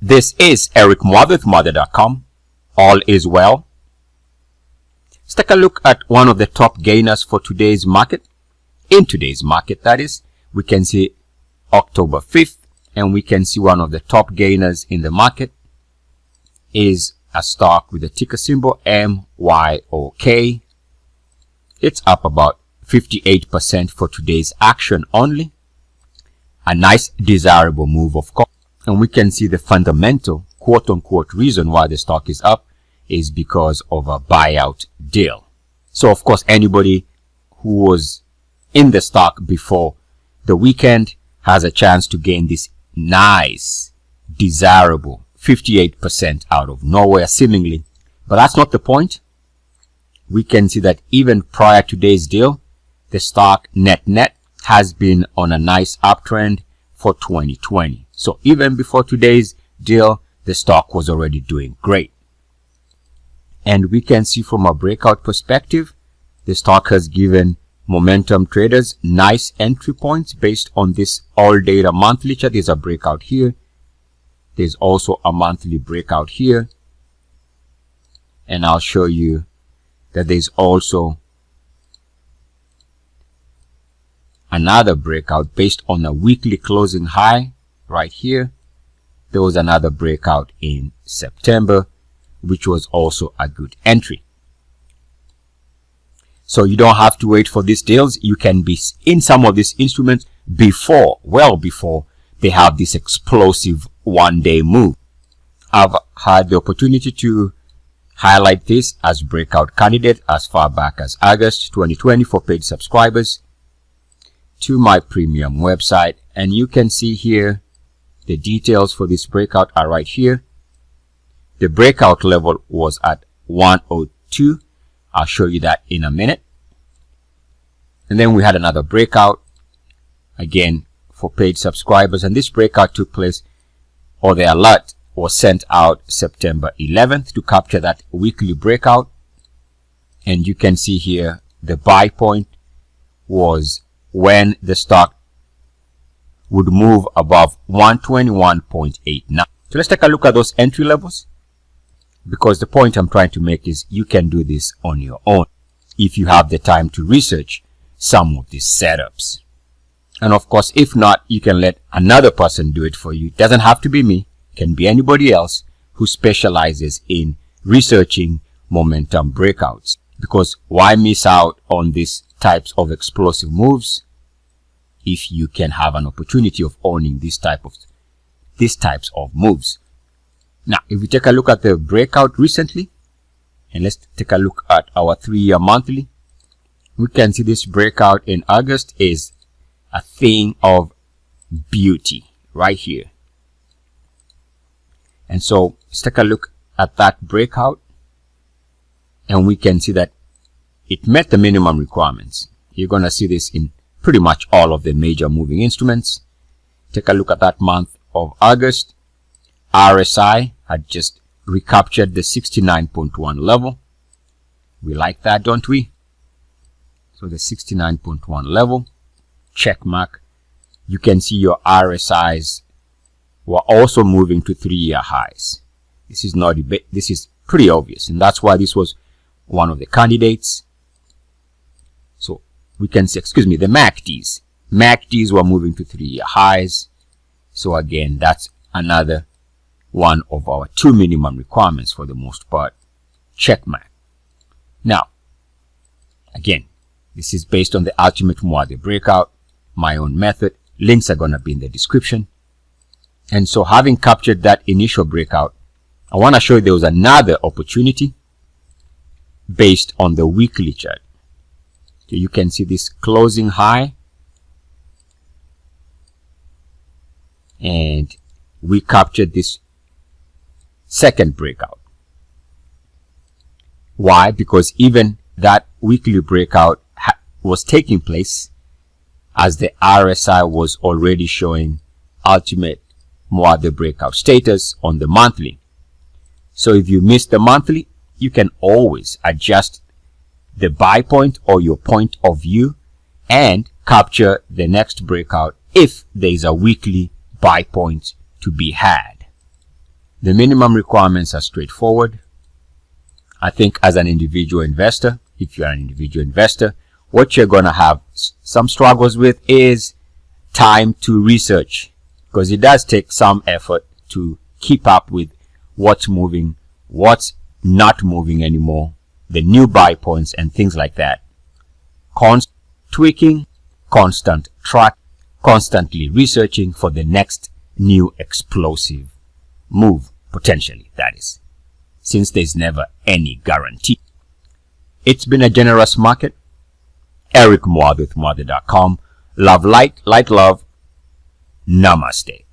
This is Eric Muathe with Muathe.com. All is well. Let's take a look at one of the top gainers for today's market. In today's market, that is, we can see October 5th, and we can see one of the top gainers in the market is a stock with the ticker symbol MYOK. It's up about 58% for today's action only. A nice desirable move, of course. And we can see the fundamental quote-unquote reason why the stock is up is because of a buyout deal. So, of course, anybody who was in the stock before the weekend has a chance to gain this nice, desirable 58% out of nowhere, seemingly. But that's not the point. We can see that even prior to today's deal, the stock net has been on a nice uptrend for 2020. So even before today's deal, the stock was already doing great. And we can see from a breakout perspective, the stock has given momentum traders nice entry points based on this all data monthly chart. There's a breakout here. There's also a monthly breakout here. And I'll show you that there's also another breakout based on a weekly closing high right here. There was another breakout in September, which was also a good entry. So you don't have to wait for these deals. You can be in some of these instruments before, well before they have this explosive one-day move. I've had the opportunity to highlight this as breakout candidate as far back as August 2020 for paid subscribers to my premium website. And you can see here the details for this breakout are right here. The breakout level was at 102. I'll show you that in a minute. And then we had another breakout again for paid subscribers, and this breakout took place, or the alert was sent out September 11th to capture that weekly breakout. And you can see here the buy point was when the stock would move above 121.89. So let's take a look at those entry levels, because the point I'm trying to make is you can do this on your own if you have the time to research some of these setups. And of course, if not, you can let another person do it for you. It doesn't have to be me. It can be anybody else who specializes in researching momentum breakouts. Because why miss out on these types of explosive moves if you can have an opportunity of owning these types of moves? Now, if we take a look at the breakout recently, and let's take a look at our 3-year monthly, we can see this breakout in August is a thing of beauty right here. And so let's take a look at that breakout, and we can see that it met the minimum requirements. You're going to see this in pretty much all of the major moving instruments. Take a look at that month of August. RSI had just recaptured the 69.1 level. We like that, don't we? So the 69.1 level, check mark. You can see your RSIs were also moving to 3-year highs. This is pretty obvious, and that's why this was one of the candidates. So we can see, the MACDs were moving to 3-year highs. So again, that's another one of our 2 minimum requirements for the most part. Check mark. Now, again, this is based on the ultimate Muathe breakout, my own method. Links are going to be in the description. And so having captured that initial breakout, I want to show you there was another opportunity based on the weekly chart. So you can see this closing high, and we captured this second breakout. Why? Because even that weekly breakout was taking place as the RSI was already showing ultimate Muathe breakout status on the monthly. So if you miss the monthly, you can always adjust the buy point or your point of view and capture the next breakout if there is a weekly buy point to be had. The minimum requirements are straightforward. I think as an individual investor, if you're an individual investor, what you're going to have some struggles with is time to research, because it does take some effort to keep up with what's moving, what's not moving anymore, the new buy points and things like that. Constant tweaking, constant track, constantly researching for the next new explosive move, potentially, that is, since there's never any guarantee. It's been a generous market. Eric Muathe with Muathe.com. Love, light, light, love. Namaste.